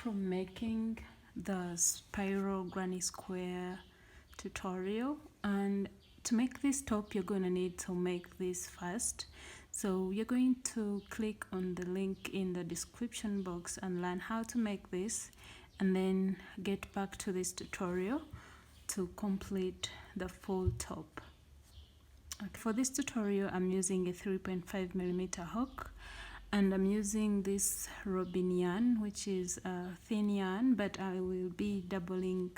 from making the spiral granny square tutorial, and to make this top you're going to need to make this first. So you're going to click on the link in the description box and learn how to make this, and then get back to this tutorial to complete the full top. For this tutorial I'm using a 3.5mm hook, and I'm using this robin yarn, which is a thin yarn, but I will be doubling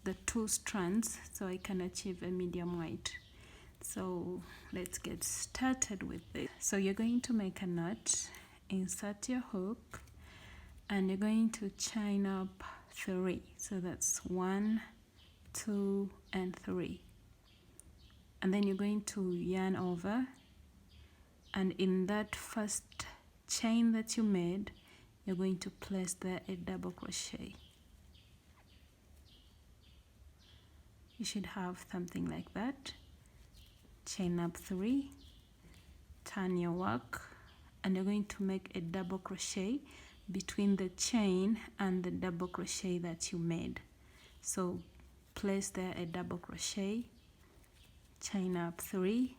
the 2 strands so I can achieve a medium weight. So let's get started with this. So you're going to make a knot, insert your hook, and you're going to chain up 3. So that's 1, 2, and 3. And then you're going to yarn over, and in that first chain that you made, you're going to place there a double crochet. You should have something like that. Chain up 3, turn your work, and you're going to make a double crochet between the chain and the double crochet that you made. So place there a double crochet, chain up 3,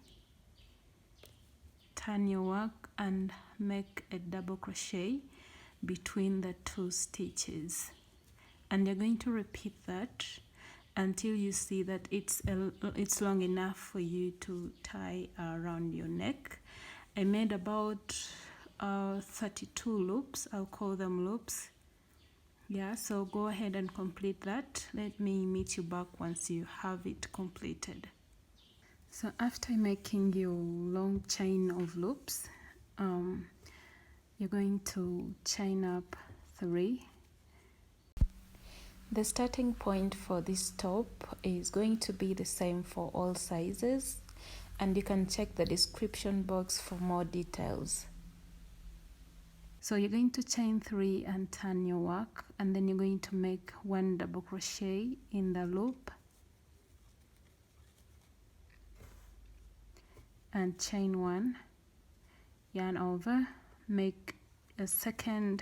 turn your work and make a double crochet between the 2 stitches, and you're going to repeat that until you see that it's long enough for you to tie around your neck. I made about 32 loops. I'll call them loops. Yeah, so go ahead and complete that. Let me meet you back once you have it completed. So after making your long chain of loops, you're going to chain up 3. The starting point for this top is going to be the same for all sizes, and you can check the description box for more details. So you're going to chain 3 and turn your work, and then you're going to make 1 double crochet in the loop and chain 1, yarn over, make a 2nd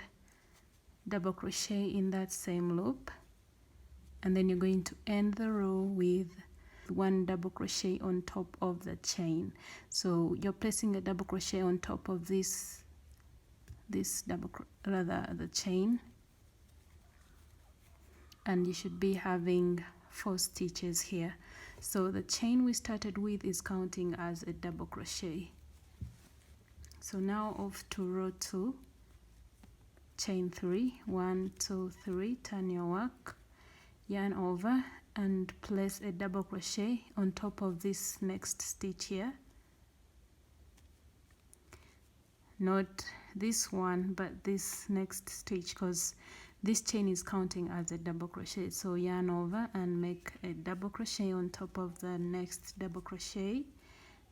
double crochet in that same loop, and then you're going to end the row with 1 double crochet on top of the chain. So you're placing a double crochet on top of the chain, and you should be having 4 stitches here. So the chain we started with is counting as a double crochet. So now off to row 2, chain 3, 1, 2, 3, turn your work, yarn over and place a double crochet on top of this next stitch here. Not this one, but this next stitch, because this chain is counting as a double crochet. So yarn over and make a double crochet on top of the next double crochet,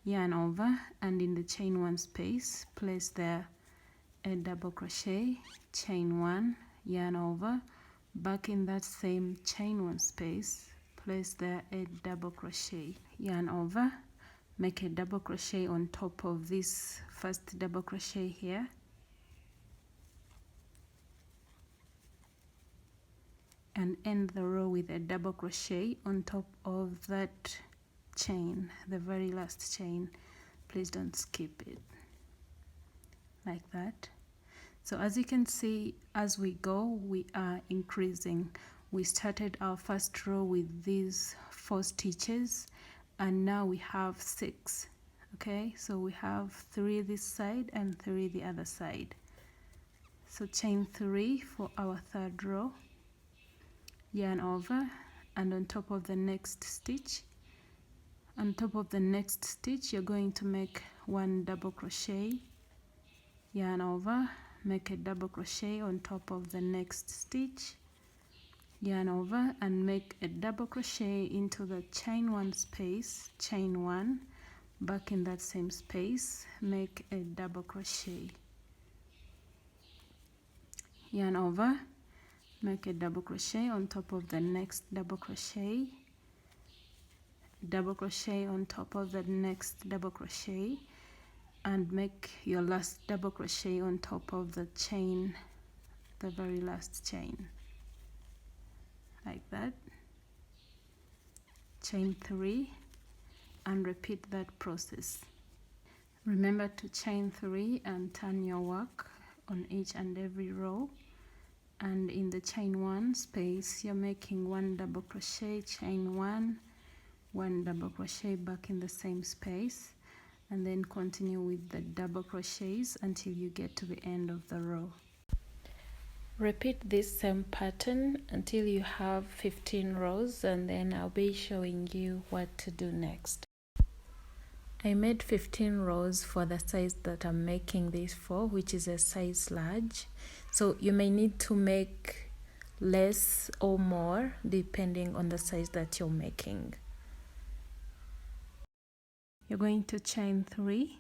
yarn over, and in the chain 1 space place there a double crochet, chain 1, yarn over, back in that same chain 1 space place there a double crochet, yarn over, make a double crochet on top of this first double crochet here, and end the row with a double crochet on top of that chain, the very last chain. Please don't skip it, like that. So as you can see, as we go, we are increasing. We started our first row with these 4 stitches, and now we have 6. Okay, so we have 3 this side and 3 the other side. So chain 3 for our 3rd row, yarn over, and on top of the next stitch, you're going to make 1 double crochet, yarn over, make a double crochet on top of the next stitch, yarn over, and make a double crochet into the chain 1 space, chain 1, back in that same space, make a double crochet, yarn over, make a double crochet on top of the next double crochet, double crochet on top of the next double crochet, and make your last double crochet on top of the chain the very last chain, like that. Chain 3 and repeat that process. Remember to chain 3 and turn your work on each and every row, and in the chain 1 space you're making 1 double crochet, chain 1, 1 double crochet back in the same space, and then continue with the double crochets until you get to the end of the row. Repeat this same pattern until you have 15 rows, and then I'll be showing you what to do next. I made 15 rows for the size that I'm making this for, which is a size large. So you may need to make less or more depending on the size that you're making. You're going to chain 3,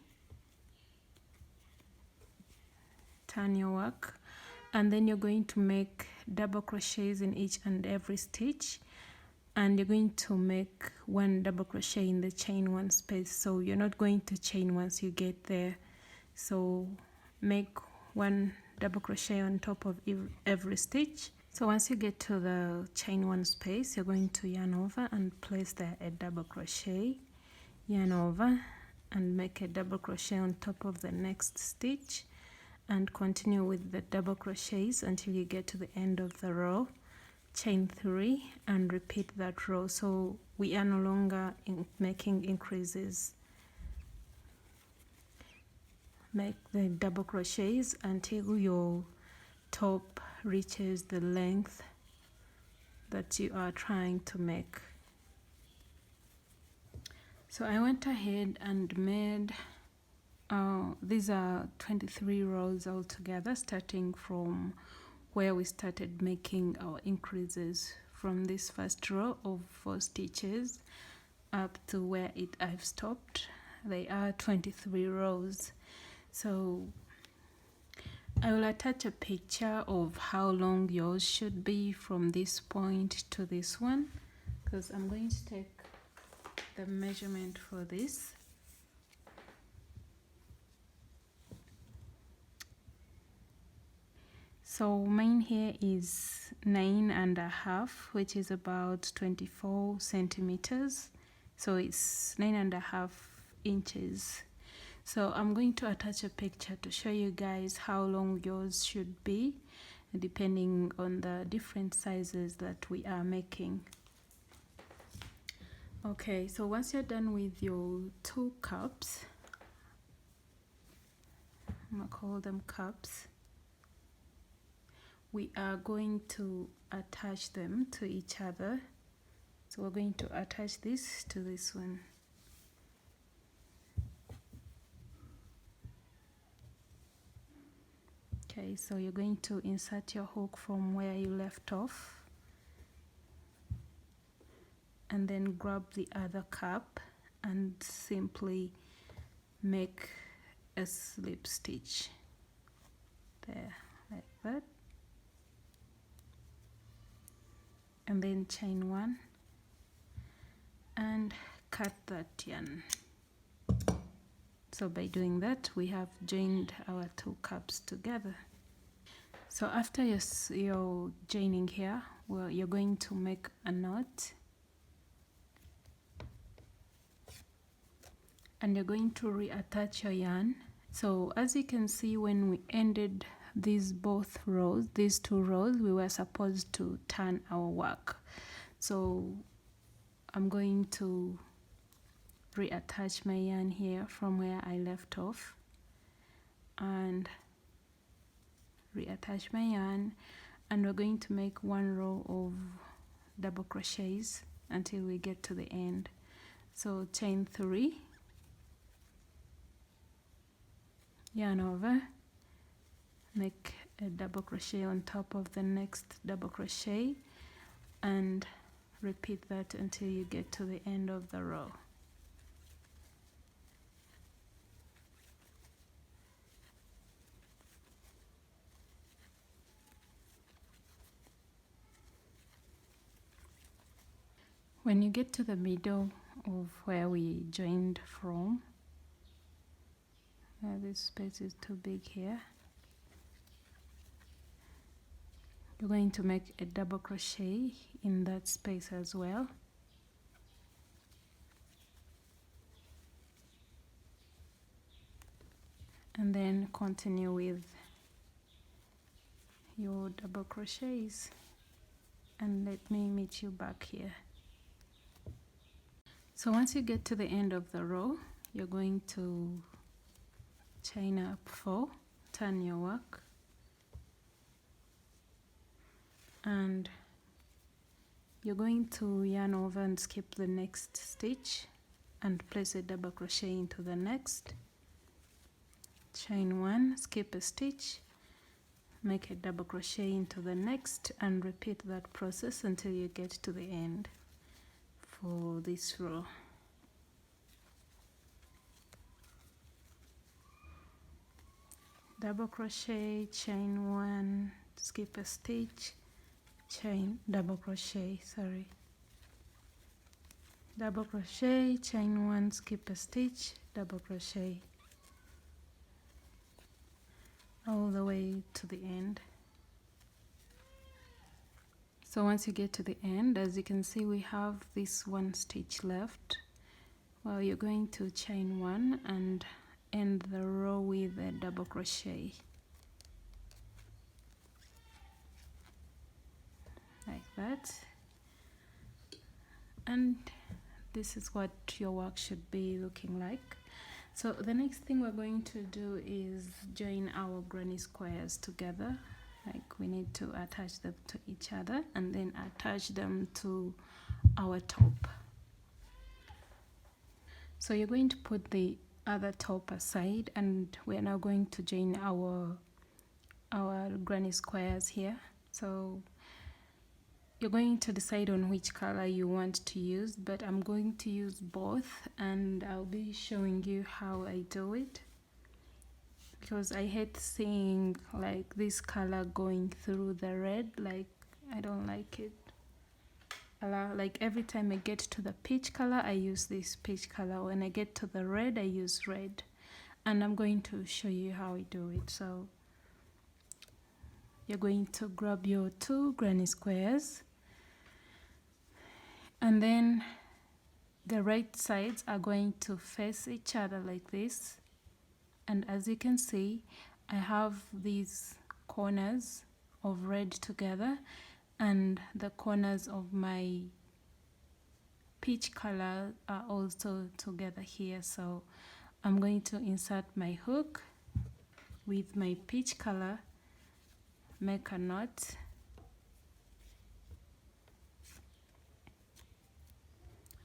turn your work, and then you're going to make double crochets in each and every stitch, and you're going to make 1 double crochet in the chain 1 space. So you're not going to chain once you get there, so make 1 double crochet on top of every stitch. So once you get to the chain 1 space, you're going to yarn over and place there a double crochet, yarn over and make a double crochet on top of the next stitch, and continue with the double crochets until you get to the end of the row. Chain 3 and repeat that row, so we are no longer making increases. Make the double crochets until your top reaches the length that you are trying to make. So I went ahead and made these are 23 rows altogether, starting from where we started making our increases from this first row of 4 stitches up to where I've stopped. They are 23 rows. So I will attach a picture of how long yours should be from this point to this one, because I'm going to take the measurement for this. So mine here is 9.5, which is about 24 centimeters. So it's 9.5 inches. So I'm going to attach a picture to show you guys how long yours should be, depending on the different sizes that we are making. Okay, so once you're done with your 2 cups, I'm gonna call them cups, we are going to attach them to each other. So we're going to attach this to this one. Okay, so you're going to insert your hook from where you left off, and then grab the other cup and simply make a slip stitch there, like that. And then chain 1 and cut that yarn. So by doing that, we have joined our 2 cups together. So after your joining here, well, you're going to make a knot, and you're going to reattach your yarn. So as you can see, when we ended these 2 rows, we were supposed to turn our work. So I'm going to reattach my yarn here from where I left off, and reattach my yarn, and we're going to make 1 row of double crochets until we get to the end. So chain 3, yarn over, make a double crochet on top of the next double crochet, and repeat that until you get to the end of the row. When you get to the middle of where we joined from, this space is too big here, you're going to make a double crochet in that space as well. And then continue with your double crochets, and let me meet you back here. So once you get to the end of the row, you're going to chain up 4, turn your work, and you're going to yarn over and skip the next stitch and place a double crochet into the next, chain 1, skip a stitch, make a double crochet into the next, and repeat that process until you get to the end for this row. Double crochet, chain 1, skip a stitch, chain, double crochet, double crochet, chain 1, skip a stitch, double crochet, all the way to the end. So once you get to the end, as you can see, we have this 1 stitch left. Well, you're going to chain 1 and end the row with a double crochet like that, and this is what your work should be looking like. So the next thing we're going to do is join our granny squares together. Like, we need to attach them to each other and then attach them to our top. So you're going to put the other top aside, and we're now going to join our granny squares here. So you're going to decide on which color you want to use, but I'm going to use both, and I'll be showing you how I do it, because I hate seeing like this color going through the red. Like, I don't like it. Like, every time I get to the peach color, I use this peach color. When I get to the red, I use red, and I'm going to show you how I do it. So you're going to grab your 2 granny squares, and then the right sides are going to face each other like this. And as you can see, I have these corners of red together and the corners of my peach color are also together here. So I'm going to insert my hook with my peach color, make a knot,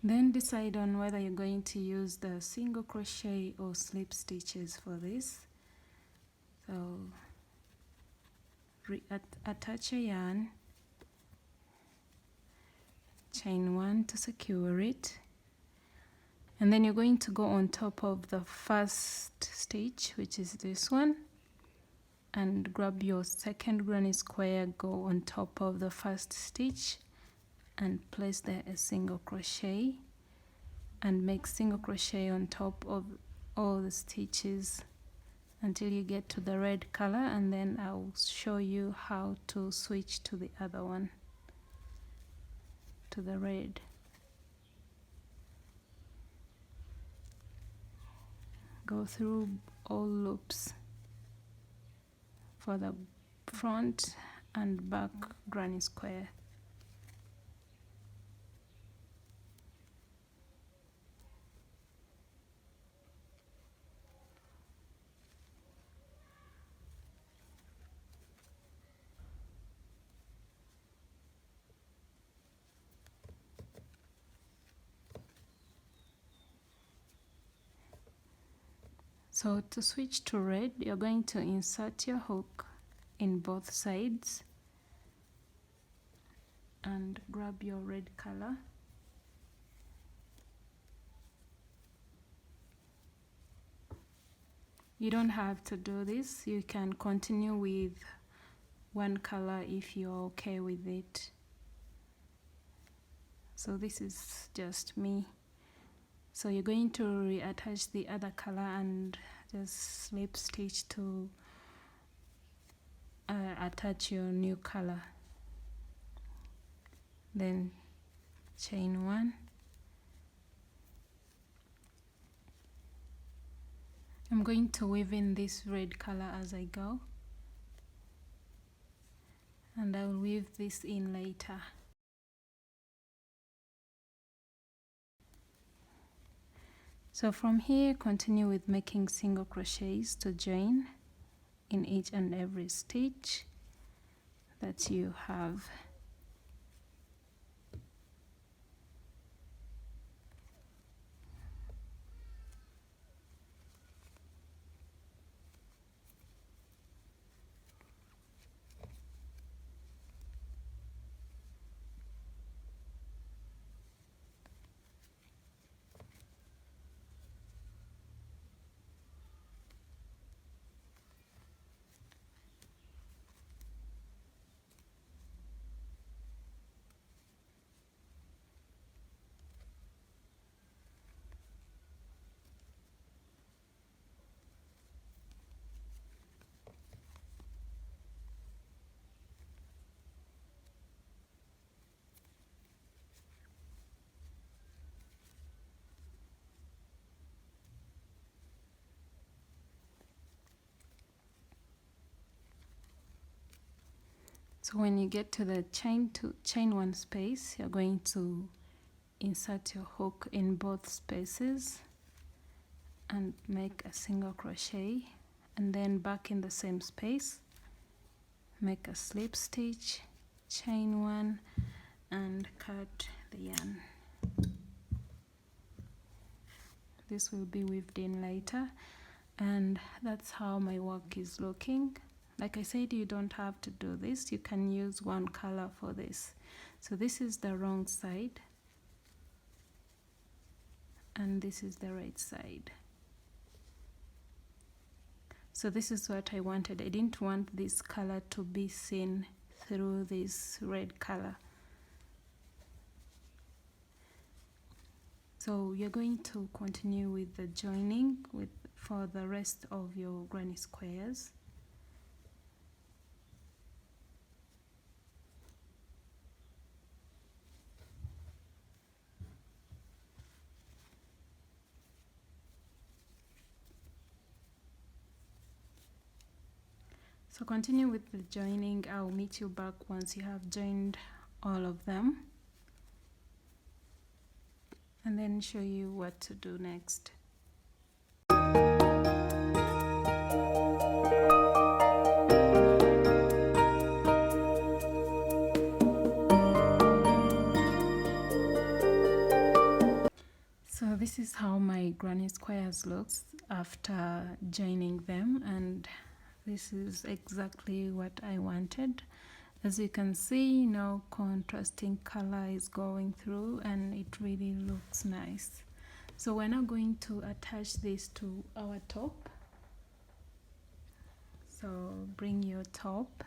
then decide on whether you're going to use the single crochet or slip stitches for this. So attach a yarn, chain 1 to secure it, and then you're going to go on top of the first stitch, which is this one, and grab your second granny square, go on top of the first stitch and place there a single crochet, and make single crochet on top of all the stitches until you get to the red color, and then I'll show you how to switch to the other one, to the red. Go through all loops for the front and back granny square. So to switch to red, you're going to insert your hook in both sides and grab your red color. You don't have to do this. You can continue with one color if you're okay with it. So this is just me. So you're going to reattach the other color and just slip stitch to attach your new color. then chain 1. I'm going to weave in this red color as I go, and I'll weave this in later. So from here, continue with making single crochets to join in each and every stitch that you have. So when you get to the chain 1 space, you're going to insert your hook in both spaces and make a single crochet, and then back in the same space make a slip stitch, chain 1, and cut the yarn. This will be weaved in later, and that's how my work is looking. Like I said, you don't have to do this, you can use one color for this. So this is the wrong side and this is the right side. So this is what I wanted. I didn't want this color to be seen through this red color. So you're going to continue with the joining for the rest of your granny squares. So continue with the joining. I'll meet you back once you have joined all of them, and then show you what to do next. So this is how my granny squares looks after joining them, and this is exactly what I wanted. As you can see, no contrasting color is going through and it really looks nice. So we're now going to attach this to our top. So bring your top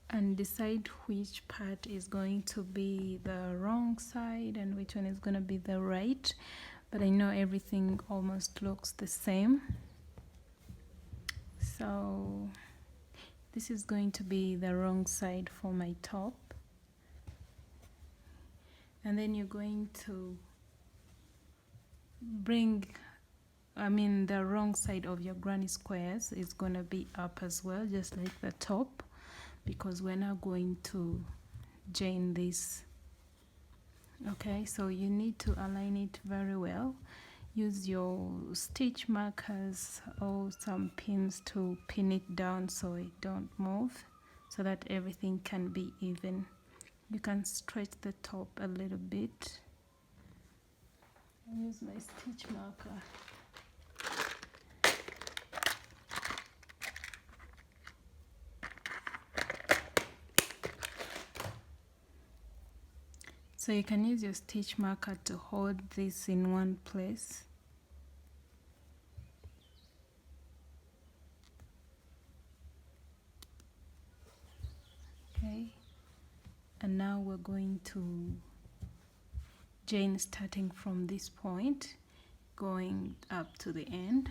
and decide which part is going to be the wrong side and which one is going to be the right. But I know everything almost looks the same. So this is going to be the wrong side for my top, and then you're going to bring, the wrong side of your granny squares is going to be up as well, just like the top, because we're now going to join this. Okay, so you need to align it very well. Use your stitch markers or some pins to pin it down so it don't move, so that everything can be even. You can stretch the top a little bit. I'll use my stitch marker. So you can use your stitch marker to hold this in one place. Okay, and now we're going to join starting from this point, going up to the end.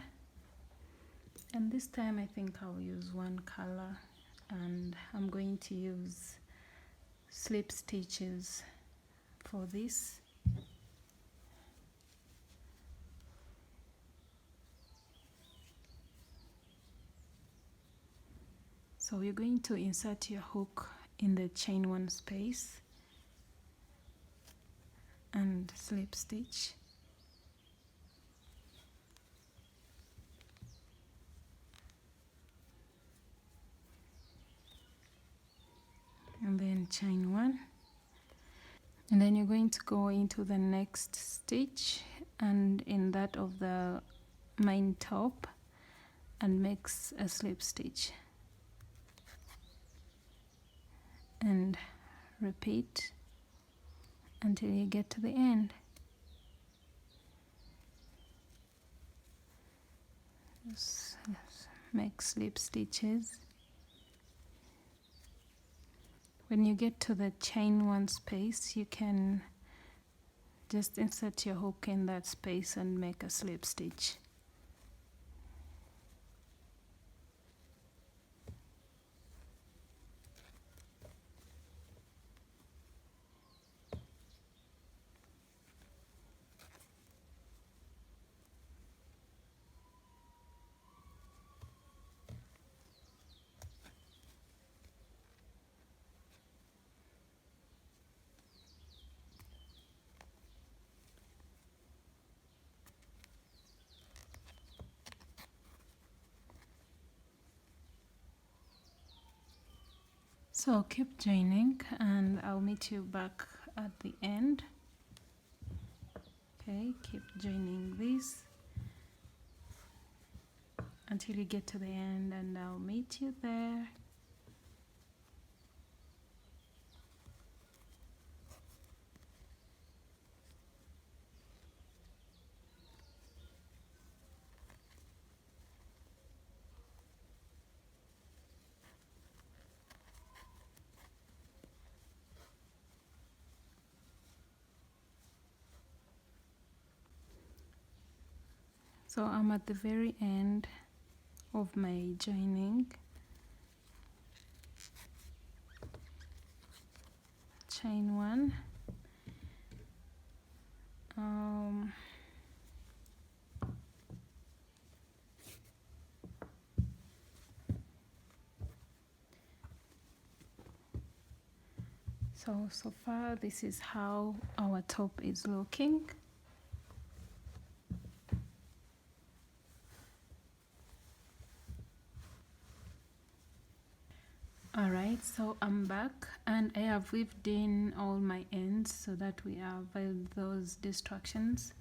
And this time I think I'll use one color, and I'm going to use slip stitches for this. So you're going to insert your hook in the chain 1 space and slip stitch. And then chain 1. And then you're going to go into the next stitch and in that of the main top and make a slip stitch. And repeat until you get to the end. Just make slip stitches. When you get to the chain 1 space, you can just insert your hook in that space and make a slip stitch. So keep joining and I'll meet you back at the end. Okay, keep joining this until you get to the end and I'll meet you there. So I'm at the very end of my joining. Chain 1. So far this is how our top is looking. Alright, so I'm back and I have weaved in all my ends so that we avoid those distractions,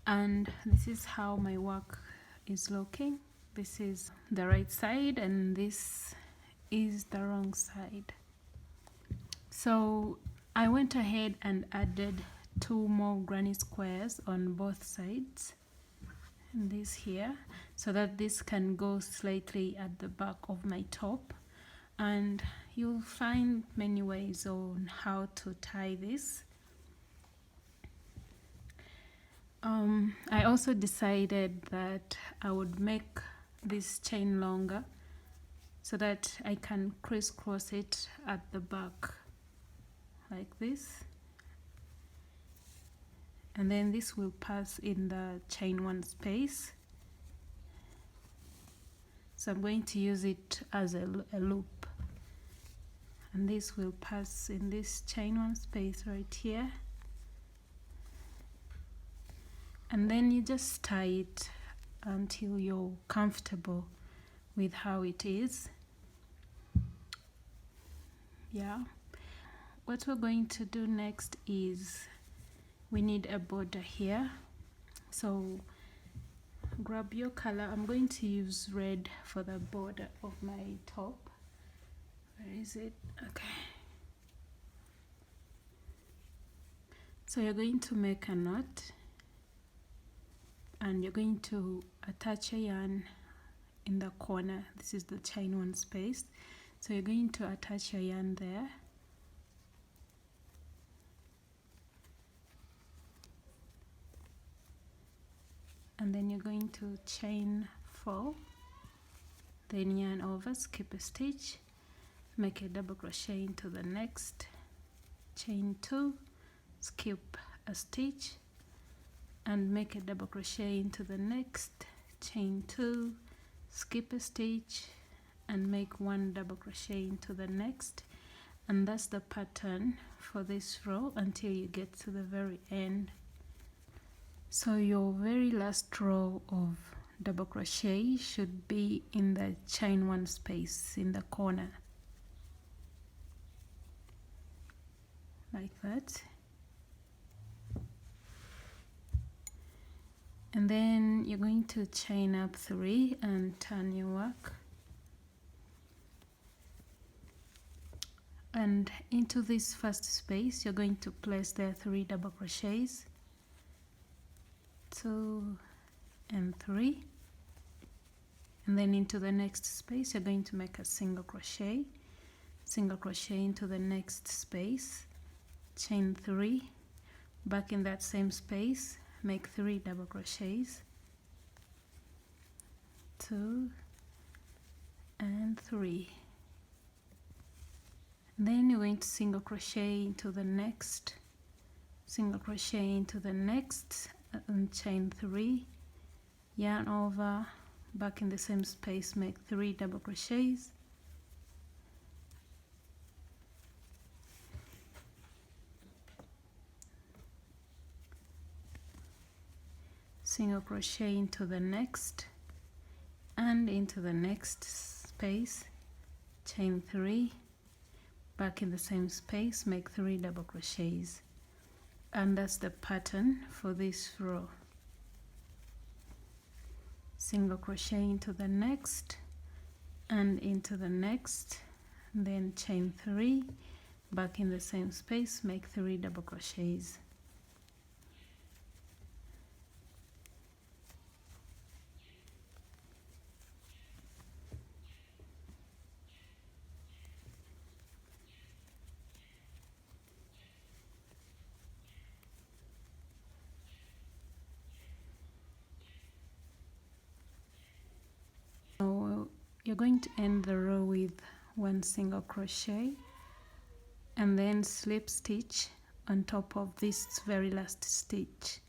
and this is how my work is looking. This is the right side and this is the wrong side. So I went ahead and added 2 more granny squares on both sides, and this here, so that this can go slightly at the back of my top. And you'll find many ways on how to tie this. I also decided that I would make this chain longer so that I can crisscross it at the back like this, and then this will pass in the chain 1 space. So I'm going to use it as a loop, and this will pass in this chain 1 space right here, and then you just tie it until you're comfortable with how it is. Yeah, what we're going to do next is we need a border here. So grab your color. I'm going to use red for the border of my top. Where is it? Okay. So you're going to make a knot and you're going to attach a yarn in the corner. This is the chain 1 space. So you're going to attach your yarn there. And then you're going to chain 4, then yarn over, skip a stitch, make a double crochet into the next chain 2, skip a stitch and make a double crochet into the next, chain 2, skip a stitch and make 1 double crochet into the next, and that's the pattern for this row until you get to the very end. So your very last row of double crochet should be in the chain 1 space in the corner, like that. And then you're going to chain up 3 and turn your work. And into this first space, you're going to place the 3 double crochets, 2 and 3. And then into the next space, you're going to make a single crochet into the next space, chain 3, back in that same space, make 3 double crochets, 2 and 3. Then you're going to single crochet into the next, single crochet into the next, and chain 3, yarn over, back in the same space, make 3 double crochets, single crochet into the next and into the next space, chain 3, back in the same space, make 3 double crochets, and that's the pattern for this row. Single crochet into the next and into the next, then chain 3, back in the same space, make 3 double crochets. So you're going to end the row with 1 single crochet and then slip stitch on top of this very last stitch,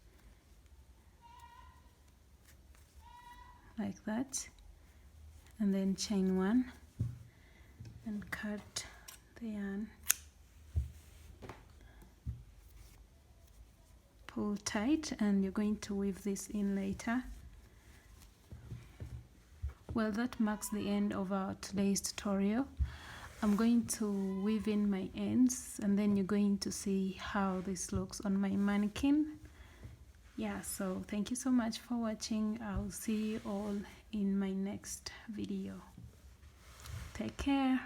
like that, and then chain 1 and cut the yarn, pull tight, and you're going to weave this in later. Well, that marks the end of our today's tutorial. I'm going to weave in my ends and then you're going to see how this looks on my mannequin. Yeah, so thank you so much for watching. I'll see you all in my next video. Take care.